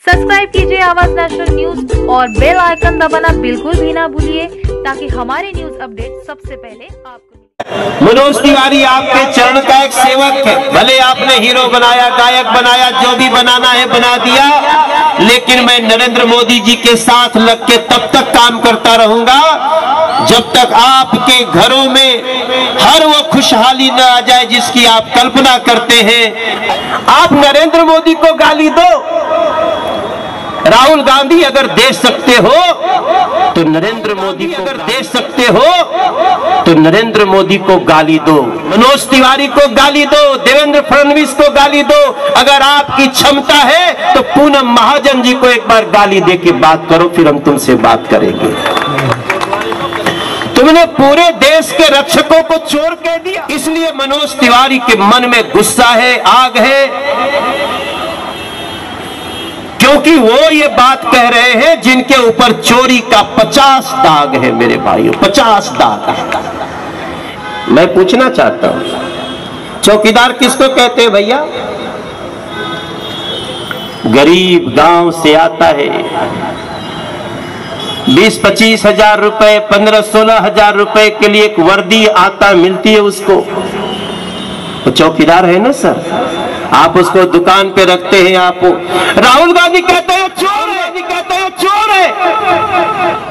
Subscribe कीजिए आवाज national news और बेल आइकन दबाना बिल्कुल भी ना भूलिए ताकि हमारे न्यूज अपडेट सबसे पहले आपको। मनोज तिवारी आपके चरण का एक सेवक है। भले आपने हीरो बनाया, गायक बनाया, जो भी बनाना है बना दिया, लेकिन मैं नरेंद्र मोदी जी के साथ लग के तब तक काम करता रहूंगा जब तक आपके घरों में हर वो खुशहाली न आ जाए जिसकी आप कल्पना करते हैं। आप नरेंद्र मोदी को गाली दो, राहुल गांधी अगर दे सकते हो तो नरेंद्र मोदी को दे सकते हो तो नरेंद्र मोदी को गाली दो, मनोज तिवारी को गाली दो, देवेंद्र फडणवीस को गाली दो। अगर आपकी क्षमता है तो पूनम महाजन जी को एक बार गाली दे के बात करो, फिर हम तुमसे बात करेंगे। तुमने पूरे देश के रक्षकों को चोर कह दिया, इसलिए मनोज तिवारी के मन में गुस्सा है, आग है, क्योंकि वो ये बात कह रहे हैं जिनके ऊपर चोरी का 50 दाग है। मेरे भाइयों, 50 दाग है। मैं पूछना चाहता हूं, चौकीदार किसको कहते हैं भैया? गरीब गांव से आता है, 20-25 हजार रुपए, 15-16 हजार रुपए के लिए एक वर्दी आता मिलती है उसको, तो चौकीदार है ना सर। आप उसको दुकान पे रखते हैं। आप राहुल गांधी कहते हैं चोर है, कहते हैं चोर है।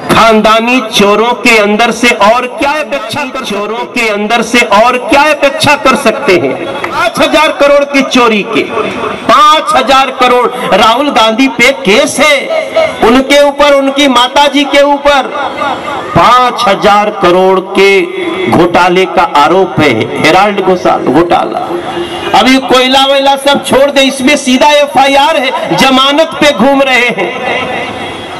खानदानी चोरों के अंदर से और क्या अपेक्षा कर, चोरों के अंदर से और क्या अपेक्षा कर सकते हैं? 5,000 करोड़ की चोरी के 5,000 करोड़ राहुल गांधी पे केस है, उनके ऊपर, उनकी माताजी के ऊपर 5,000 करोड़ के घोटाले का आरोप है। हेराल्ड घोटाला, अभी कोयला वैला सब छोड़ दे, इसमें सीधा FIR है। जमानत पे घूम रहे हैं,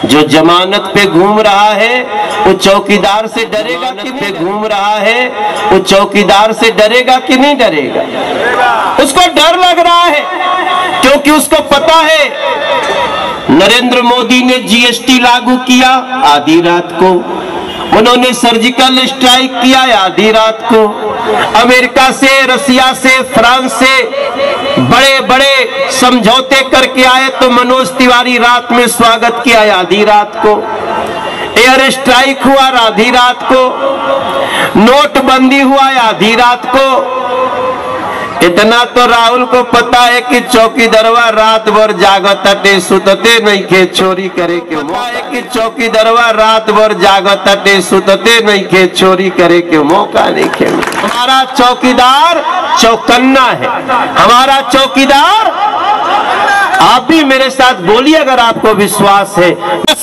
जो जमानत पे घूम रहा है वो चौकीदार से डरेगा कि पे घूम रहा है वो चौकीदार से डरेगा कि नहीं डरेगा? उसको डर लग रहा है, क्योंकि उसको पता है नरेंद्र मोदी ने GST लागू किया आधी रात को, उन्होंने सर्जिकल स्ट्राइक किया आधी रात को, अमेरिका से, रसिया से, फ्रांस से बड़े बड़े समझौते करके आए तो मनोज तिवारी रात में स्वागत किया आधी रात को, एयर स्ट्राइक हुआ आधी रात को, नोटबंदी हुआ आधी रात को। इतना तो राहुल को पता है कि चौकीदरवा रात भर जागते सुतते नहीं खे चोरी करे के मौका है, कि चौकीदरवा रात भर जागते सुतते नहीं खे चोरी करे के मौका नहीं खे। हमारा चौकीदार चौकन्ना है, हमारा चौकीदार। आप भी मेरे साथ बोलिए अगर आपको विश्वास है।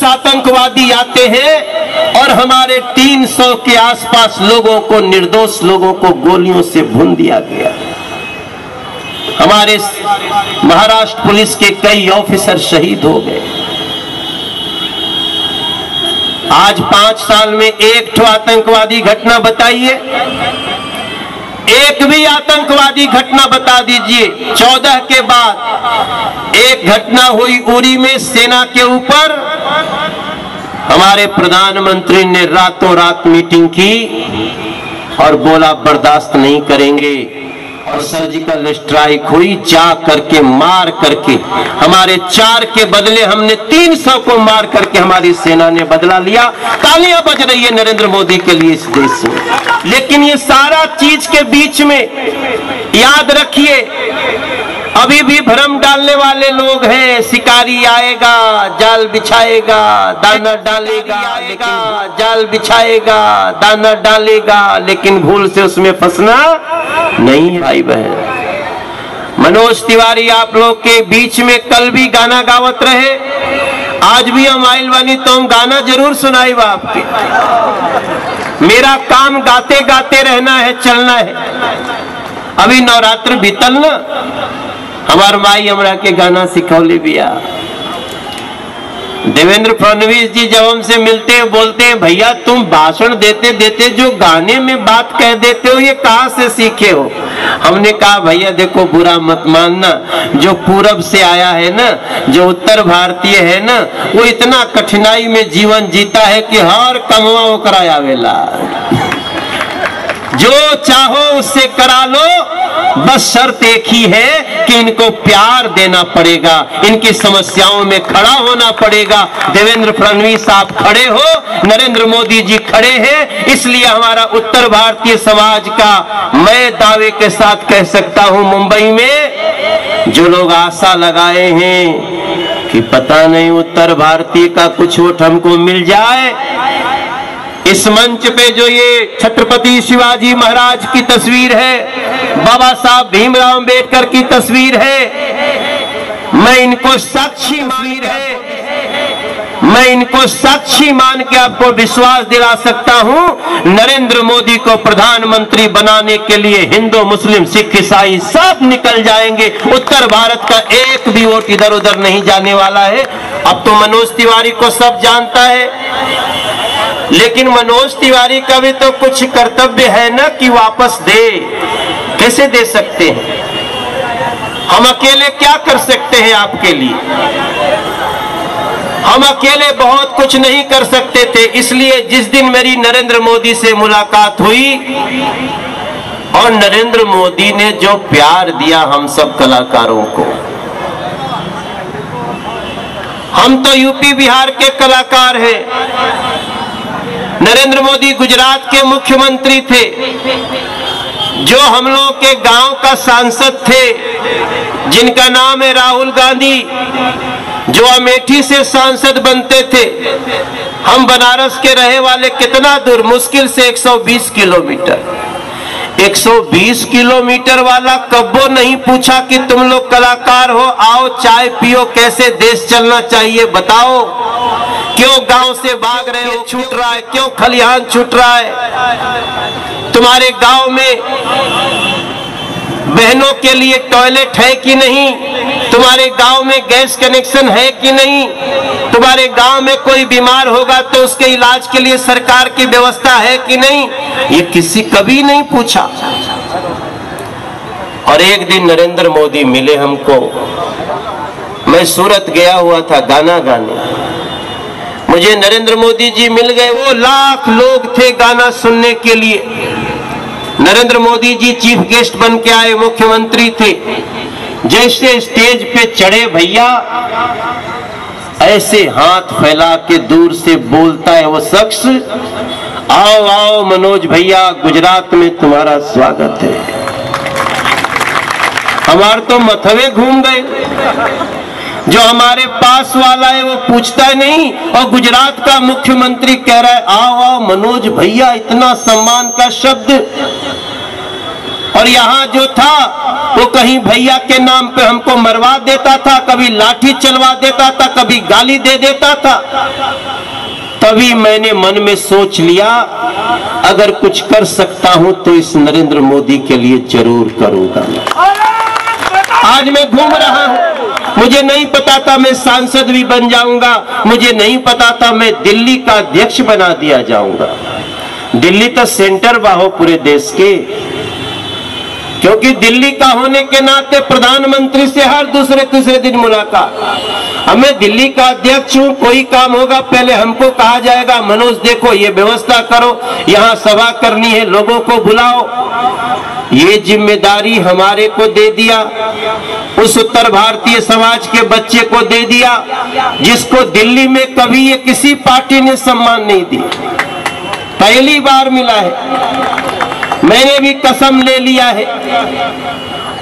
आतंकवादी आते हैं और हमारे 300 के आसपास लोगों को, निर्दोष लोगों को गोलियों से भून दिया गया। हमारे महाराष्ट्र पुलिस के कई ऑफिसर शहीद हो गए। आज 5 साल में एक तो आतंकवादी घटना बताइए, एक भी आतंकवादी घटना बता दीजिए। 14 के बाद एक घटना हुई उरी में सेना के ऊपर, हमारे प्रधानमंत्री ने रातों रात मीटिंग की और बोला बर्दाश्त नहीं करेंगे, और सर्जिकल स्ट्राइक हुई, जा करके मार करके हमारे 4 के बदले हमने 300 को मार करके हमारी सेना ने बदला लिया। तालियां बज रही है नरेंद्र मोदी के लिए इस देश में। लेकिन ये सारा चीज के बीच में याद रखिए, अभी भी भ्रम डालने वाले लोग हैं। शिकारी आएगा, जाल बिछाएगा, दाना डालेगा, जाल बिछाएगा, दाना डालेगा, लेकिन भूल से उसमें फंसना नहीं है। भाई बहन, मनोज तिवारी आप लोग के बीच में कल भी गाना गावत रहे, आज भी हम आइल बानी तो हम गाना जरूर सुनाई आपके। मेरा काम गाते गाते रहना है, चलना है। अभी नवरात्र बीतल ना, हमार माई हमरा के गाना सिखौली बिया। देवेंद्र फडणवीस जी जब हमसे मिलते हैं बोलते हैं भैया तुम भाषण देते देते जो गाने में बात कह देते हो ये कहाँ से सीखे हो? हमने कहा भैया देखो बुरा मत मानना, जो पूरब से आया है ना, जो उत्तर भारतीय है ना, वो इतना कठिनाई में जीवन जीता है कि हर कमवा ओकरा आवेला। जो चाहो उससे करा लो, बस शर्त एक ही है कि इनको प्यार देना पड़ेगा, इनकी समस्याओं में खड़ा होना पड़ेगा। देवेंद्र फडणवीस आप खड़े हो, नरेंद्र मोदी जी खड़े हैं, इसलिए हमारा उत्तर भारतीय समाज का मैं दावे के साथ कह सकता हूं, मुंबई में जो लोग आशा लगाए हैं कि पता नहीं उत्तर भारतीय का कुछ वोट हमको मिल जाए, इस मंच पे जो ये छत्रपति शिवाजी महाराज की तस्वीर है, बाबा साहब भीमराव अंबेडकर की तस्वीर है, मैं इनको साक्षी मान के आपको विश्वास दिला सकता हूं, नरेंद्र मोदी को प्रधानमंत्री बनाने के लिए हिंदू मुस्लिम सिख ईसाई सब निकल जाएंगे। उत्तर भारत का एक भी वोट इधर उधर नहीं जाने वाला है। अब तो मनोज तिवारी को सब जानता है, लेकिन मनोज तिवारी का भी तो कुछ कर्तव्य है ना कि वापस दे। कैसे दे सकते हैं? हम अकेले क्या कर सकते हैं आपके लिए? हम अकेले बहुत कुछ नहीं कर सकते थे। इसलिए जिस दिन मेरी नरेंद्र मोदी से मुलाकात हुई और नरेंद्र मोदी ने जो प्यार दिया हम सब कलाकारों को, हम तो यूपी बिहार के कलाकार हैं, नरेंद्र मोदी गुजरात के मुख्यमंत्री थे, जो हम लोगों के गांव का सांसद थे जिनका नाम है राहुल गांधी, जो अमेठी से सांसद बनते थे। हम बनारस के रहे वाले कितना दूर, मुश्किल से 120 किलोमीटर, 120 किलोमीटर वाला कब्बो नहीं पूछा कि तुम लोग कलाकार हो, आओ चाय पियो, कैसे देश चलना चाहिए बताओ, क्यों गांव से भाग रहे हो, छूट रहा है, क्यों खलिहान छूट रहा है, तुम्हारे गांव में बहनों के लिए टॉयलेट है कि नहीं, तुम्हारे गांव में गैस कनेक्शन है कि नहीं, तुम्हारे गांव में कोई बीमार होगा तो उसके इलाज के लिए सरकार की व्यवस्था है कि नहीं, ये किसी कभी नहीं पूछा। और एक दिन नरेंद्र मोदी मिले हमको, मैं सूरत गया हुआ था गाना गाने, मुझे नरेंद्र मोदी जी मिल गए। वो लाख लोग थे गाना सुनने के लिए। नरेंद्र मोदी जी चीफ गेस्ट बन के आए, मुख्यमंत्री थे। जैसे स्टेज पे चढ़े भैया, ऐसे हाथ फैला के दूर से बोलता है वो शख्स, आओ आओ मनोज भैया, गुजरात में तुम्हारा स्वागत है। हमारे तो मथवे घूम गए। जो हमारे पास वाला है वो पूछता नहीं, और गुजरात का मुख्यमंत्री कह रहा है आओ आओ मनोज भैया, इतना सम्मान का शब्द। और यहाँ जो था वो कहीं भैया के नाम पे हमको मरवा देता था, कभी लाठी चलवा देता था, कभी गाली दे देता था। तभी मैंने मन में सोच लिया, अगर कुछ कर सकता हूं तो इस नरेंद्र मोदी के लिए जरूर करूंगा। आज मैं घूम रहा हूं, मुझे नहीं पता था मैं सांसद भी बन जाऊंगा, मुझे नहीं पता था मैं दिल्ली का अध्यक्ष बना दिया जाऊंगा। दिल्ली तो सेंटर बाहो पूरे देश के, क्योंकि दिल्ली का होने के नाते प्रधानमंत्री से हर दूसरे तीसरे दिन मुलाकात। अब मैं दिल्ली का अध्यक्ष हूं, कोई काम होगा पहले हमको कहा जाएगा मनोज देखो ये व्यवस्था करो, यहाँ सभा करनी है, लोगों को बुलाओ। ये जिम्मेदारी हमारे को दे दिया, उस उत्तर भारतीय समाज के बच्चे को दे दिया जिसको दिल्ली में कभी ये किसी पार्टी ने सम्मान नहीं दिया, पहली बार मिला है। मैंने भी कसम ले लिया है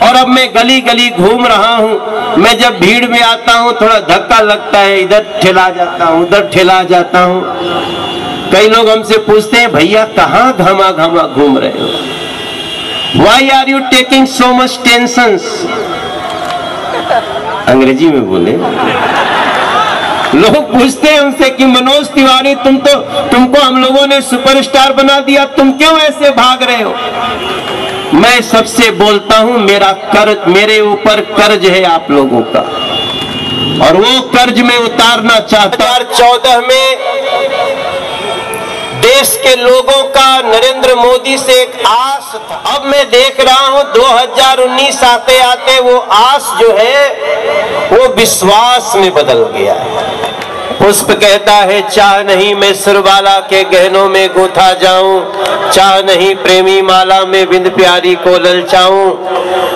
और अब मैं गली गली घूम रहा हूं। मैं जब भीड़ में आता हूं थोड़ा धक्का लगता है, इधर ठेला जाता हूं, उधर ठेला जाता हूं। कई लोग हमसे पूछते हैं भैया कहाँ घामा घामा घूम रहे हो, Why are you taking so much tensions? अंग्रेजी में बोले। लोग पूछते हैं हमसे कि मनोज तिवारी तुमको हम लोगों ने सुपरस्टार बना दिया, तुम क्यों ऐसे भाग रहे हो? मैं सबसे बोलता हूं मेरे ऊपर कर्ज है आप लोगों का, और वो कर्ज में उतारना चाहता। 2014 में देश के लोगों का नरेंद्र मोदी से एक आस था। अब मैं देख रहा हूं 2019 आते आते वो आस जो है वो विश्वास में बदल गया है, पुष्प कहता है चाह नहीं मैं सुरबाला के गहनों में गूंथा जाऊं, चाह नहीं प्रेमी माला में बिंद प्यारी को ललचाऊं।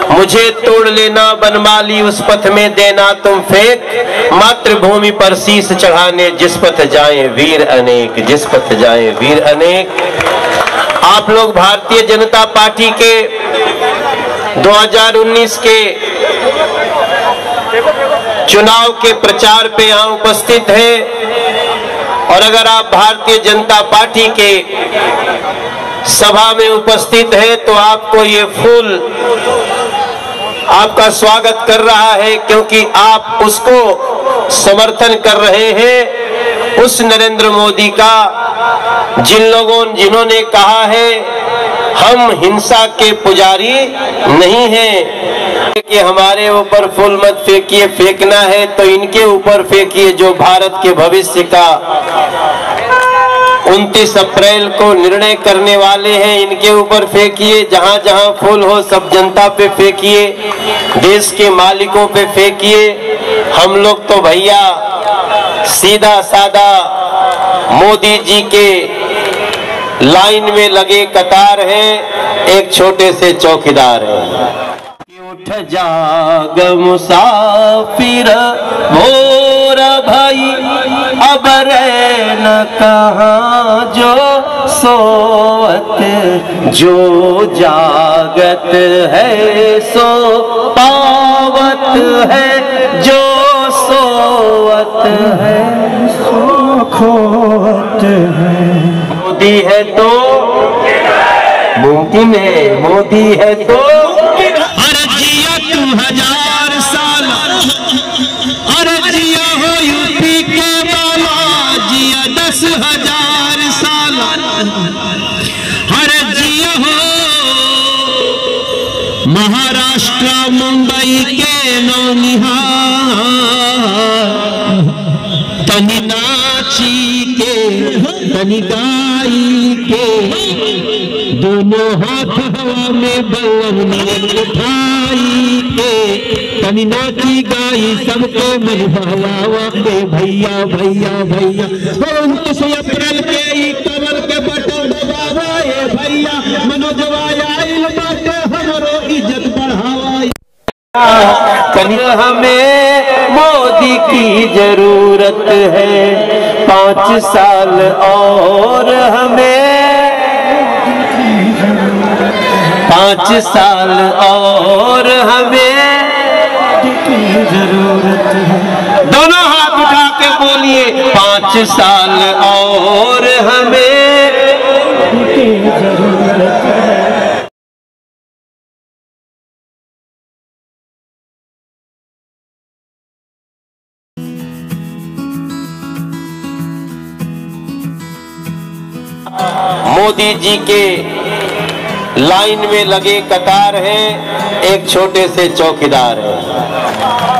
मुझे तोड़ लेना बनमाली उस पथ में देना तुम फेंक, मातृभूमि पर शीश चढ़ाने जिस पथ जाएं वीर अनेक, जिस पथ जाएं वीर अनेक। आप लोग भारतीय जनता पार्टी के 2019 के चुनाव के प्रचार पे यहाँ उपस्थित हैं, और अगर आप भारतीय जनता पार्टी के सभा में उपस्थित हैं तो आपको ये फूल आपका स्वागत कर रहा है, क्योंकि आप उसको समर्थन कर रहे हैं, उस नरेंद्र मोदी का जिन्होंने कहा है हम हिंसा के पुजारी नहीं हैं, कि हमारे ऊपर फूल मत फेंकिए, फेंकना है तो इनके ऊपर फेंकिए जो भारत के भविष्य का 29 अप्रैल को निर्णय करने वाले हैं, इनके ऊपर फेंकिए। जहां जहां फूल हो सब जनता पे फेंकिए, देश के मालिकों पे फेंकिए। हम लोग तो भैया सीधा सादा मोदी जी के लाइन में लगे कतार हैं, एक छोटे से चौकीदार हैं। उठ जाग मुसाफिर भोर भाई, अब रैन कहाँ जो सोवत, जो जागत है सो पावत है, जो सोवत है सो खोवत है। मोदी है तो मुमकिन है, मोदी है तो हजार साल, अरे जिया हो यूपी के बाला, जिया 10,000 साल, अरे जिया हो महाराष्ट्र मुंबई के नौनिहाल, तनी नाची के तनी गाई के, दोनों हाथ हवा में बल्लम उठाई के, तनी नाची गाई सबके मन बहलावा के, भैया भैया भैया 29 अप्रैल के ई कमल के बटन दबावा, ए भैया मनोजवा आइल बाटे हमरो इज्जत बढ़ावा। कन्या हमें मोदी की जरूरत है, 5 साल और हमें 5 साल और हमें जरूरत है। दोनों हाथ उठा के बोलिए 5 साल और हमें जरूरत है। मोदी जी के लाइन में लगे कतार हैं, एक छोटे से चौकीदार हैं।